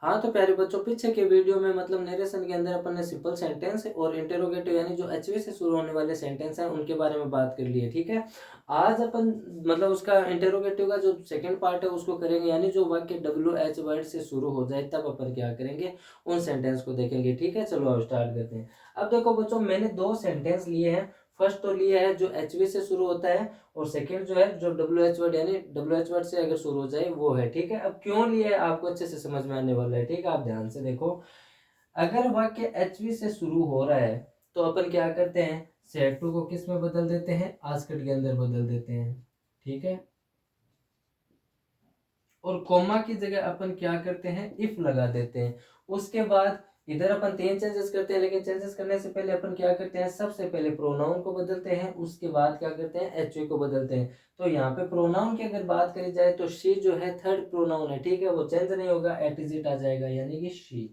हाँ, तो प्यारे बच्चों पीछे के वीडियो में मतलब नरेशन के अंदर अपन ने सिंपल सेंटेंस और इंटरोगेटिव यानी जो एचवी से शुरू होने वाले सेंटेंस हैं उनके बारे में बात कर ली है, ठीक है। आज अपन मतलब उसका इंटरोगेटिव का जो सेकंड पार्ट है उसको करेंगे, यानी जो वाक्य डब्ल्यू एच वर्ड से शुरू हो जाए तब अपन क्या करेंगे, उन सेंटेंस को देखेंगे, ठीक है। चलो अब स्टार्ट करते हैं। अब देखो बच्चों, मैंने दो सेंटेंस लिए हैं। फर्स्ट तो लिया है जो एचवी से शुरू होता है, और सेकंड जो है जो डब्ल्यू एच वर्ड यानी डब्ल्यू एच वर्ड से अगर शुरू हो जाए वो है, ठीक है। अब क्यों लिया है आपको अच्छे से समझ में आने वाला है, ठीक है। आप ध्यान से देखो, अगर वाक्य एचवी से शुरू हो रहा है तो अपन क्या करते हैं, सेट टू को किस में बदल देते हैं, आस्कट के अंदर बदल देते हैं, ठीक है। और कोमा की जगह अपन क्या करते हैं, इफ लगा देते हैं। उसके बाद इधर अपन तीन चेंजेस करते हैं, लेकिन चेंजेस करने से पहले अपन क्या करते हैं, सबसे पहले प्रोनाउन को बदलते हैं, उसके बाद क्या करते हैं, एचवी को बदलते हैं। तो यहाँ पे प्रोनाउन की अगर बात करी जाए तो शी जो है थर्ड प्रोनाउन है, ठीक है, वो चेंज नहीं होगा, एट इज इट आ जाएगा, यानी कि शी,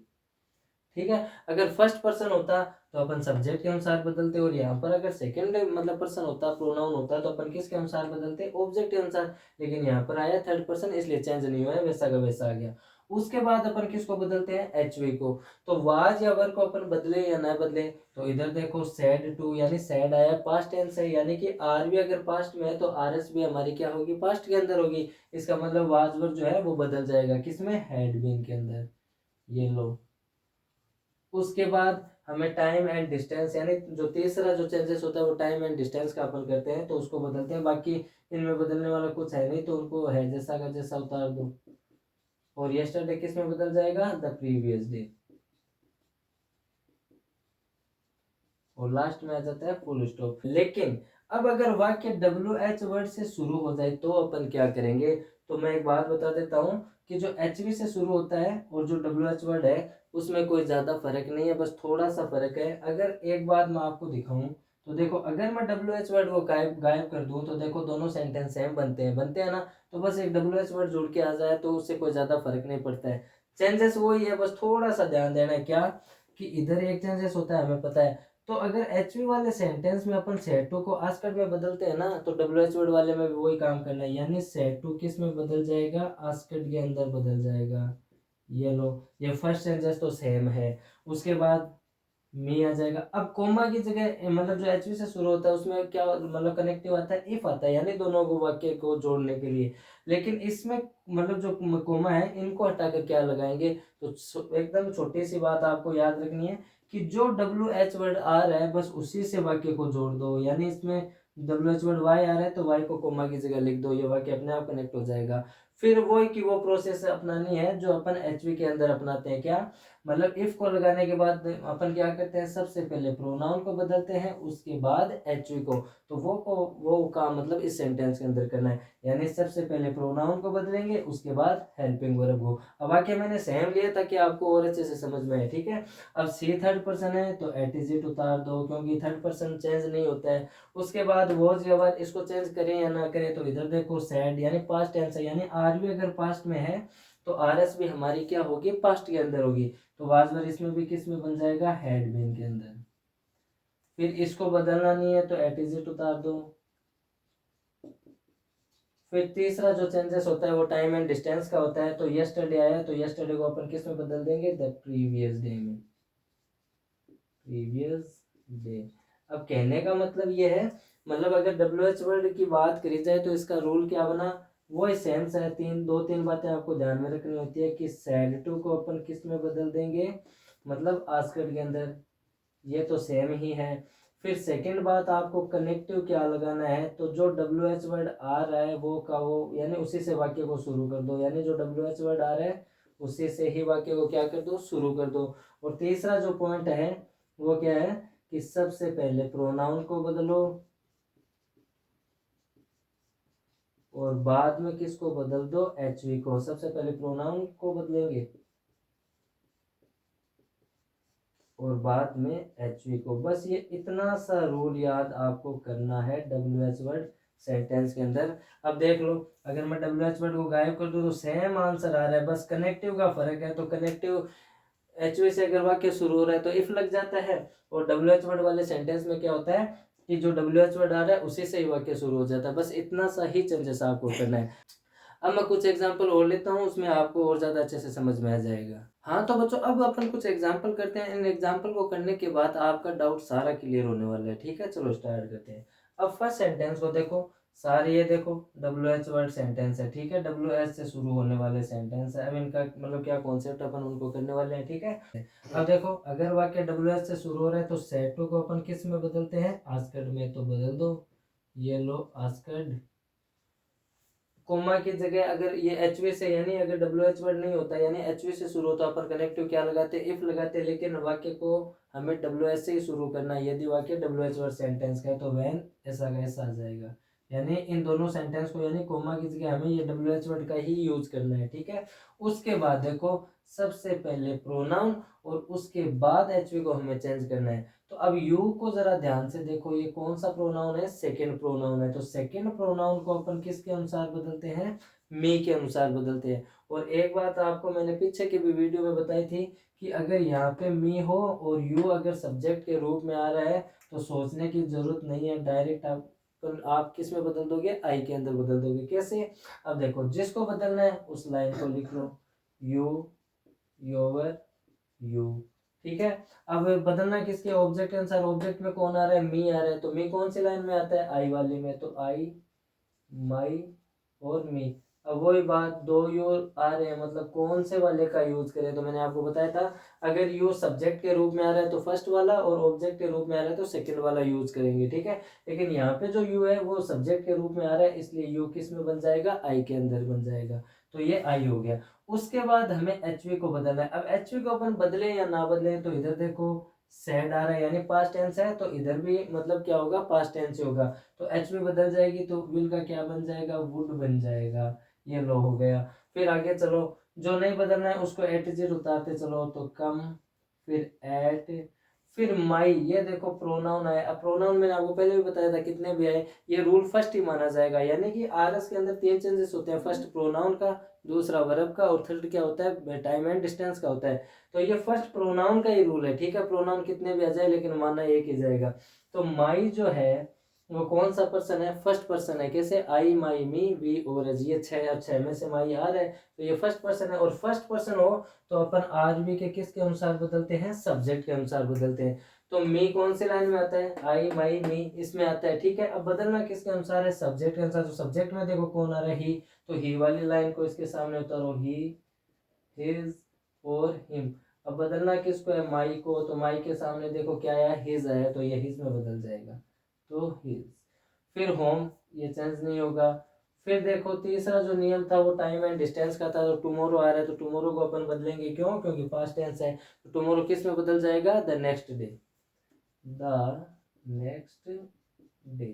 ठीक है। अगर फर्स्ट पर्सन होता तो अपन सब्जेक्ट के अनुसार बदलते, और यहाँ पर अगर सेकंड मतलब पर्सन होता, प्रोनाउन होता, तो अपन किसके अनुसार बदलते, ऑब्जेक्ट के अनुसार। लेकिन यहाँ पर आया थर्ड पर्सन, इसलिए चेंज नहीं हुआ है, वैसा का वैसा आ गया। उसके बाद अपन किसको बदलते हैं, एचवी को। तो वाज या वर को अपन बदले या ना बदले, तो इधर देखो सैड टू, यानी सैड आया पास्ट टेंस है, यानी कि आर भी अगर पास्ट में है तो आर एस भी हमारी क्या होगी, पास्ट के अंदर होगी। इसका मतलब वाज वर जो है वो बदल जाएगा, किसमें, हैड बीन के अंदर। ये लो। उसके बाद हमें टाइम एंड डिस्टेंस, यानी जो तीसरा जो चेंजेस होता है वो टाइम एंड डिस्टेंस का अपन करते हैं, तो उसको बदलते हैं। बाकी इनमें बदलने वाला कुछ है नहीं, तो उनको है जैसा का जैसा उतार दो। और यस्टरडे किस में बदल जाएगा, द प्रीवियस डे। और लास्ट में आ जाता है फुल स्टॉप। लेकिन अब अगर वाक्य डब्ल्यू एच वर्ड से शुरू हो जाए तो अपन क्या करेंगे, तो मैं एक बात बता देता हूँ कि जो एच वी से शुरू होता है और जो डब्ल्यू एच वर्ड है उसमें कोई ज़्यादा फर्क नहीं है, बस थोड़ा सा फर्क है। अगर एक बात मैं आपको दिखाऊं तो देखो, अगर मैं डब्ल्यू एच वर्ड को गायब गायब कर दूं तो देखो दोनों सेंटेंस सेम बनते हैं ना। तो बस एक डब्ल्यू एच वर्ड जुड़ के आ जाए तो उससे कोई ज़्यादा फर्क नहीं पड़ता है। चेंजेस वही है, बस थोड़ा सा ध्यान देना है क्या, कि इधर एक चेंजेस होता है हमें पता है। तो अगर एच वी वाले सेंटेंस में अपन सेट टू को आस्कट में बदलते हैं ना, तो डब्ल्यू एच वर्ड वाले में भी वही काम करना है, यानी सेट टू किस में बदल जाएगा, आस्कट के अंदर बदल जाएगा। ये लो, ये फर्स्ट सेंटेंस तो सेम है। उसके बाद मी आ जाएगा। अब कोमा की जगह मतलब जो एचवी से शुरू होता है उसमें क्या मतलब कनेक्टिव आता है, इफ आता है, यानी दोनों को वाक्य को जोड़ने के लिए। लेकिन इसमें मतलब जो कोमा है इनको हटाकर क्या लगाएंगे, तो एकदम छोटी सी बात आपको याद रखनी है कि जो डब्ल्यू एच वर्ड आ रहा है बस उसी से वाक्य को जोड़ दो। यानी इसमें डब्ल्यू एच वर्ड वाई आ रहा है तो वाई को कोमा की जगह लिख दो, ये वाक्य अपने आप कनेक्ट हो जाएगा। फिर वो कि वो प्रोसेस अपनानी है जो अपन एचवी के अंदर अपनाते हैं, क्या मतलब इफ को लगाने के बाद अपन क्या करते हैं, सबसे पहले प्रोनाउन को बदलते हैं, उसके बाद एचवी को। तो वो काम मतलब इस सेंटेंस के अंदर करना है, यानी सबसे पहले प्रोनाउन को बदलेंगे, उसके बाद हेल्पिंग वर्ब को। अब वाक्य मैंने सेम लिया ताकि आपको और अच्छे से समझ में आए, ठीक है। अब सी थर्ड पर्सन है तो एट इज इट उतार दो, क्योंकि थर्ड पर्सन चेंज नहीं होता है। उसके बाद वॉज या वर, इसको चेंज करें या ना करें, तो इधर देखो सैड यानी पास्ट टेंस है, यानी आर भी अगर पास्ट में है तो आर एस भी हमारी क्या होगी, पास्ट के अंदर होगी। तो वाजवर इसमें भी किस में बन जाएगा, हैड बीन के अंदर। फिर इसको बदलना नहीं है तो एट इज इट उतार दो। फिर तीसरा जो चेंजेस होता है वो टाइम एंड डिस्टेंस का होता है। तो यस्टरडे आया तो यस्टरडे को अपन किस में बदल देंगे, द प्रीवियस डे में, प्रीवियस डे। अब कहने का मतलब ये है, मतलब अगर डब्ल्यू एच वर्ड की बात करी जाए तो इसका रूल क्या बना, वो सेंस है। दो तीन बातें आपको ध्यान में रखनी होती है कि सैड टू को अपन किस में बदल देंगे, मतलब आस्कट के अंदर, ये तो सेम ही है। फिर सेकंड बात आपको कनेक्टिव क्या लगाना है, तो जो डब्ल्यू एच वर्ड आ रहा है वो का वो, यानी उसी से वाक्य को शुरू कर दो, यानी जो डब्ल्यू एच वर्ड आ रहा है उसी से ही वाक्य को क्या कर दो, शुरू कर दो। और तीसरा जो पॉइंट है वो क्या है कि सबसे पहले प्रोनाउन को बदलो और बाद में किसको बदल दो, एचवी को। सबसे पहले प्रोनाउन को बदलेंगे और बाद में एचवी को। बस ये इतना सा रूल याद आपको करना है डब्ल्यू एच वर्ड सेंटेंस के अंदर। अब देख लो, अगर मैं डब्ल्यू एच वर्ड को गायब कर दूं तो सेम आंसर आ रहा है, बस कनेक्टिव का फर्क है। तो कनेक्टिव एचवी से अगर वाक्य शुरू हो रहा है तो इफ लग जाता है, और डब्ल्यू एच वर्ड वाले सेंटेंस में क्या होता है कि जो डब्ल्यू एच वर्ड आ रहा है उसी से ही वाक्य शुरू हो जाता है। बस इतना सा ही चेंजेस आपको करना है। अब मैं कुछ एग्जांपल और लेता हूँ, उसमें आपको और ज़्यादा अच्छे से समझ में आ जाएगा। हाँ, तो बच्चों अब अपन कुछ एग्जाम्पल करते हैं। इन एग्जाम्पल को करने के बाद आपका डाउट सारा क्लियर होने वाला है। ठीक है, चलो स्टार्ट करते हैं। अब फर्स्ट सेंटेंस को देखो, सारे ये देखो WH वर्ड सेंटेंस है। ठीक है, WH से शुरू होने वाले सेंटेंस है। अब इनका मतलब क्या कॉन्सेप्ट अपन उनको करने वाले हैं। ठीक है, अब देखो अगर वाक्य WH से शुरू हो रहा है तो सेड टू को अपन किस में बदलते हैं, आस्क्ड में। तो बदल दो, ये लो आस्क्ड। कोमा की जगह अगर ये एचवी से यानी अगर WH वर्ड नहीं होता यानी एचवी से शुरू होता अपन कनेक्टिव क्या लगाते, इफ लगाते, लेकिन वाक्य को हमें WH से ही शुरू करना है। यदि वाक्य WH वर्ड सेंटेंस का है तो वैन ऐसा का ऐसा आ जाएगा। यानी इन दोनों सेंटेंस को यानी कोमा की जगह हमें ये WH वर्ड का ही यूज करना है। ठीक है, उसके बाद देखो सबसे पहले प्रोनाउन और उसके बाद एचवी को हमें चेंज करना है। तो अब यू को जरा ध्यान से देखो, ये कौन सा प्रोनाउन है, सेकंड प्रोनाउन है। तो सेकंड प्रोनाउन को अपन किसके अनुसार बदलते हैं, मी के अनुसार बदलते हैं। और एक बात आपको मैंने पीछे की भी वीडियो में बताई थी कि अगर यहाँ पे मी हो और यू अगर सब्जेक्ट के रूप में आ रहा है तो सोचने की जरूरत नहीं है, डायरेक्ट आप किस में बदल दोगे, आई के अंदर बदल दोगे। कैसे, अब देखो जिसको बदलना है उस लाइन को लिख लो, यू, योवर, यू। ठीक है, अब बदलना किसके, ऑब्जेक्ट के अनुसार। ऑब्जेक्ट में कौन आ रहा है, मी आ रहा है। तो मी कौन सी लाइन में आता है, आई वाली में। तो आई, माई और मी। अब वही बात, दो यू आ रहे हैं मतलब कौन से वाले का यूज करें। तो मैंने आपको बताया था अगर यू सब्जेक्ट के रूप में आ रहा है तो फर्स्ट वाला, और ऑब्जेक्ट के रूप में आ रहा है तो सेकंड वाला यूज करेंगे। ठीक है, लेकिन यहाँ पे जो यू है वो सब्जेक्ट के रूप में आ रहा है, इसलिए यू किस में बन जाएगा, आई के अंदर बन जाएगा। तो ये आई हो गया। उसके बाद हमें एचवी को बदलना है। अब एचवी को अपन बदले या ना बदले, तो इधर देखो सेड आ रहा है यानी पास्ट टेंस है, तो इधर भी मतलब क्या होगा, पास्ट टेंस होगा। तो एचवी बदल जाएगी तो विल का क्या बन जाएगा, वुड बन जाएगा। ये लो हो गया। फिर आगे चलो, जो नहीं बदलना है उसको एट जेड उतारते चलो। तो कम, फिर एट, फिर माई। ये देखो प्रोनाउन आया। अब प्रोनाउन मैंने आपको पहले भी बताया था कितने भी आए, ये रूल फर्स्ट ही माना जाएगा। यानी कि आरएस के अंदर 3 चेंजेस होते हैं, फर्स्ट प्रोनाउन का, दूसरा वर्ब का, और थर्ड क्या होता है, टाइम एंड डिस्टेंस का होता है। तो ये फर्स्ट प्रोनाउन का ही रूल है। ठीक है, प्रोनाउन कितने भी आ जाए लेकिन माना एक ही जाएगा। तो माई जो है वो कौन सा पर्सन है, फर्स्ट पर्सन है। कैसे, आई, माई, मी, वी और एज। ये 6, अब 6 में से माई आ रहा है तो ये फर्स्ट पर्सन है। और फर्स्ट पर्सन हो तो अपन आर वी के किसके अनुसार बदलते हैं, सब्जेक्ट के अनुसार बदलते हैं। तो मी कौन से लाइन में आता है, आई, माई, मी इसमें आता है। ठीक है, अब बदलना किसके अनुसार है, सब्जेक्ट के अनुसार। तो सब्जेक्ट में देखो कौन आ रहा है, ही। तो ही वाली लाइन को इसके सामने उतारो, ही, हिज और हिम। अब बदलना किसको है, माई को। तो माई के सामने देखो क्या आया, हिज आया, तो ये हिज में बदल जाएगा। तो हिज। फिर होम, ये चेंज नहीं होगा। फिर देखो तीसरा जो नियम था वो टाइम एंड डिस्टेंस का था। तो टुमारो आ रहा है तो टुमारो को अपन बदलेंगे, क्यों, क्योंकि पास्ट टेंस है। तो टुमारो किस में बदल जाएगा, the next day, the next day.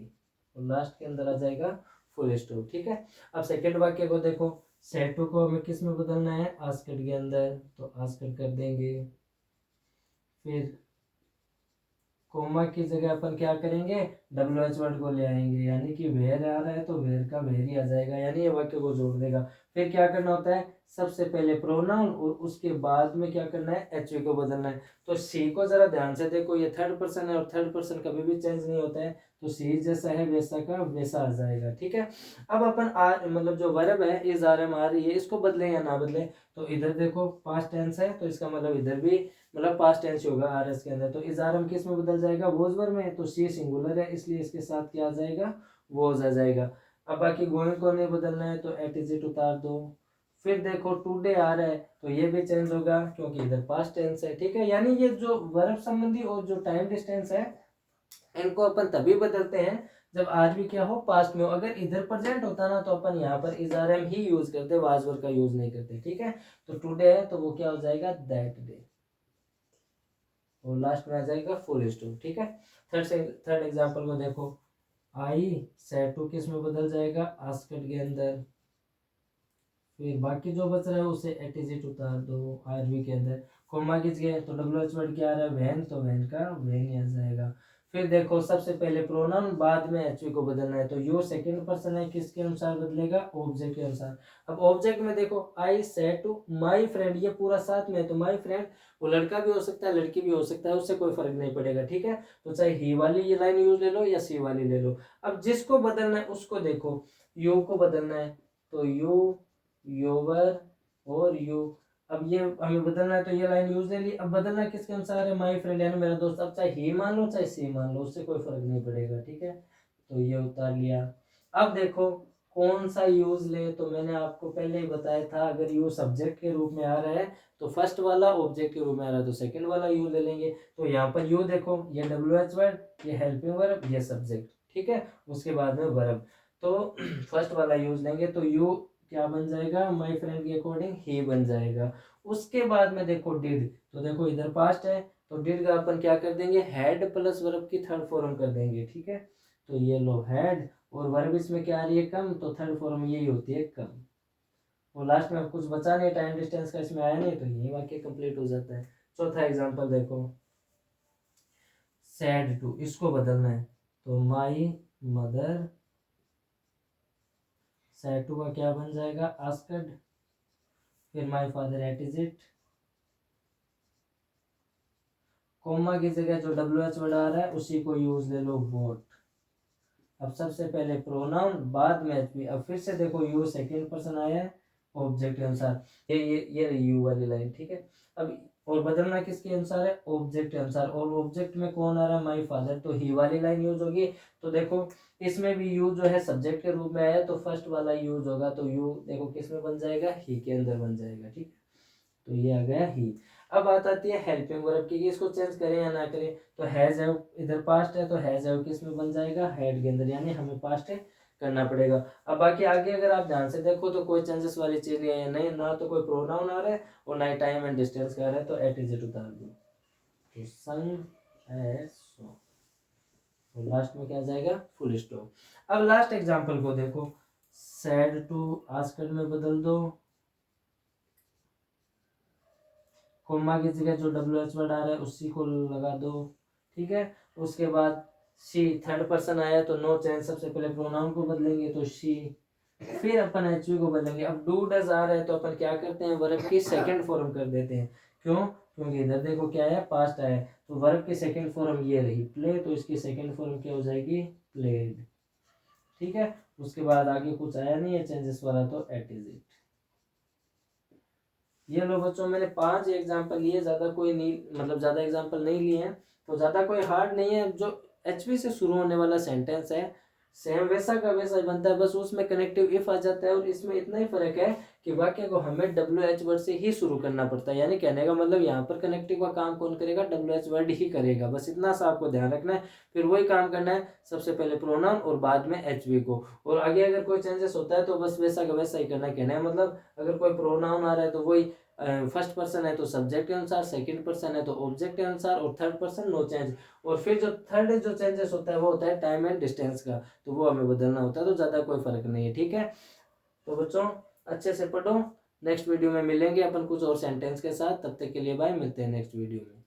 और लास्ट के अंदर आ जाएगा फुल स्टॉप। ठीक है, अब सेकंड वाक्य को देखो, सेट टू को हमें किस में बदलना है, आस्क्ड के अंदर। तो आस्क्ड कर देंगे। फिर कोमा की जगह अपन क्या करेंगे, WH वर्ड को ले आएंगे। यानी कि वेयर आ रहा है तो वेयर का वेयर ही आ जाएगा, यानी ये वाक्य को जोड़ देगा। फिर क्या करना होता है, सबसे पहले प्रोनाउन और उसके बाद में क्या करना है, एचवी को बदलना है। तो सी को जरा ध्यान से देखो, ये थर्ड पर्सन है और थर्ड पर्सन कभी भी चेंज नहीं होता है। तो सी जैसा है वैसा का वैसा आ जाएगा। ठीक है, अब अपन आर मतलब जो वर्ब है इज आर एम आर, ये इसको बदले या ना बदले। तो इधर देखो पास्ट टेंस है तो इसका मतलब इधर भी मतलब पास्ट टेंस होगा आर एस के अंदर। तो इज आर एम किस में बदल जाएगा, वोज वर्ब में। तो सी सिंगुलर है इसलिए इसके साथ क्या आ जाएगा, वोज आ जाएगा। अब बाकी गोइंग को नहीं बदलना है तो एट इज इट उतार दो। फिर देखो टुडे आ रहा है तो ये भी चेंज होगा क्योंकि इधर पास्ट टेंस है। ठीक है, यानी ये जो वर्ब संबंधी और जो टाइम डिस्टेंस है इनको अपन तभी बदलते हैं जब आज भी क्या हो, पास्ट में हो। अगर इधर प्रेजेंट होता ना तो अपन यहाँ पर इज आर एम ही यूज करते, वाज वर्ब का यूज नहीं करते। ठीक है, तो टुडे है तो वो क्या हो जाएगा, दैट डे। और लास्ट में आ जाएगा फुल स्टॉप। ठीक है, थर्ड एग्जांपल को देखो, आई सेड टू किस में बदल जाएगा, आस्क्ड के अंदर। फिर बाकी जो बच रहा है उसे एट इज इट उतार दो आरवी के अंदर। कोमा किस गए तो WH वर्ड क्या आ रहा है, वैन, तो वैन का वैन ही आ जाएगा। फिर देखो सबसे पहले प्रोनाउन बाद में एचवी को बदलना है। तो यू सेकंड पर्सन है, किसके अनुसार बदलेगा, ऑब्जेक्ट के अनुसार। अब ऑब्जेक्ट में देखो I said to my friend, ये पूरा साथ में है तो माई फ्रेंड वो लड़का भी हो सकता है लड़की भी हो सकता है, उससे कोई फर्क नहीं पड़ेगा। ठीक है, तो चाहे ही वाली ये लाइन यूज ले लो या सी वाली ले लो। अब जिसको बदलना है उसको देखो, यू को बदलना है तो यू, योवर और यू। अब ये हमें बदलना है तो ये लाइन यूज ले ली। अब बदलना किसके अनुसार है, माई फ्रेंड यानी मेरा दोस्त। अब चाहे ही मान लो चाहे सी मान लो, उससे कोई फर्क नहीं पड़ेगा, ठीक है। तो ये उतार लिया। अब देखो कौन सा यूज ले, तो मैंने आपको पहले ही बताया था, अगर यूज सब्जेक्ट के रूप में आ रहा है तो फर्स्ट वाला, ऑब्जेक्ट के रूप में आ रहा है तो सेकंड वाला यूज ले लेंगे। तो यहाँ पर यू देखो, ये WH वर्ड, ये हेल्पिंग वर्ब, ये सब्जेक्ट, ठीक है। उसके बाद में वर्ब, तो फर्स्ट वाला यूज लेंगे तो यू क्या बन जाएगा, माय फ्रेंड के अकॉर्डिंग ही बन जाएगा। उसके बाद में देखो डिड, तो देखो इधर पास्ट है तो डिड का अपन क्या कर देंगे, हैड प्लस वर्ब की थर्ड फॉर्म कर देंगे, ठीक है। तो ये लो हैड, और वर्ब इसमें क्या आ रही है, कम, तो थर्ड फॉर्म यही होती है, कम। और लास्ट में कुछ बचा नहीं, टाइम डिस्टेंस का इसमें आया नहीं, तो यही वाक्य कंप्लीट हो जाता है। चौथा एग्जांपल देखो, सैड टू, इसको बदलना है तो माई मदर सैड टू का क्या बन जाएगा, आस्क्ड, फिर my father ate is it, comma की जगह जो WH वर्ड आ रहा है उसी को यूज ले लो, वोट। अब सबसे पहले प्रोनाउन, बाद में HP। अब फिर से देखो यू सेकेंड पर्सन आया है ऑब्जेक्ट के अनुसार, ये यू वाली लाइन, ठीक है। अब और बदलना किसके अनुसार है, ऑब्जेक्ट के अनुसार, और ऑब्जेक्ट में कौन आ रहा है, माई फादर, तो ही वाली लाइन यूज होगी। तो देखो इसमें भी यू जो है सब्जेक्ट के रूप में आया तो फर्स्ट वाला यूज होगा, तो यू देखो किस में बन जाएगा, ही के अंदर बन जाएगा, ठीक है। तो ये आ गया ही। अब बात आती है हेल्पिंग वर्ब की, इसको चेंज करें या ना करें। तो हैज हैव इधर पास्ट है तो हैज हैव किस में बन जाएगा, हेड के अंदर, यानी हमें पास्ट है करना पड़ेगा। अब बाकी आगे अगर आप ध्यान से देखो तो कोई चेंजेस वाली चीज नहीं है, नहीं ना तो कोई प्रोनाउन आ रहा है और ना ही टाइम एंड डिस्टेंस का आ रहा है, तो एट इज इट उतार दो। तो संग है सो, तो लास्ट में क्या जाएगा, फुल स्टॉप। अब लास्ट एग्जांपल को देखो, सैड टू आस्क्ड में बदल दो, कोमा की जगह जो WH वर्ड आ रहा है उसी को लगा दो, ठीक है। उसके बाद शी, थर्ड पर्सन आया तो नो चेंज, सबसे पहले प्रोनाउन को बदलेंगे तो शी, फिर अपन HV को बदलेंगे। अब डू डज आ रहा है तो अपन क्या करते हैं, वर्ब की सेकंड फॉर्म कर देते हैं, क्यों, क्योंकि इधर देखो क्या है, पास्ट आया है, तो वर्ब की सेकंड फॉर्म ये रही प्ले, तो इसकी सेकंड फॉर्म क्या हो जाएगी, प्लेड, ठीक है। उसके बाद आगे कुछ आया नहीं है चेंजेस वाला, तो एट इज इट। ये लो बच्चों, मैंने 5 एग्जाम्पल लिए, ज़्यादा कोई नहीं, मतलब ज़्यादा एग्जाम्पल नहीं लिए हैं, तो ज़्यादा कोई हार्ड नहीं है। जो HV से शुरू होने वाला सेंटेंस है सेम वैसा का वैसा ही बनता है, बस उसमें कनेक्टिव इफ आ जाता है, और इसमें इतना ही फर्क है कि वाक्य को हमें WH वर्ड से ही शुरू करना पड़ता है, यानी कहने का मतलब यहाँ पर कनेक्टिव का काम कौन करेगा, WH वर्ड ही करेगा, बस इतना सा आपको ध्यान रखना है। फिर वही काम करना है, सबसे पहले प्रोनाउन और बाद में HV को, और आगे अगर कोई चेंजेस होता है तो बस वैसा का वैसा ही करना है। कहना है मतलब अगर कोई प्रोनाउन आ रहा है तो वही फर्स्ट पर्सन है तो सब्जेक्ट के अनुसार, सेकंड पर्सन है तो ऑब्जेक्ट के अनुसार, और थर्ड पर्सन नो चेंज। और फिर जो थर्ड जो चेंजेस होता है वो होता है टाइम एंड डिस्टेंस का, तो वो हमें बदलना होता है, तो ज़्यादा कोई फर्क नहीं है, ठीक है। तो बच्चों अच्छे से पढ़ो, नेक्स्ट वीडियो में मिलेंगे अपन कुछ और सेंटेंस के साथ, तब तक के लिए बाय, मिलते हैं नेक्स्ट वीडियो में।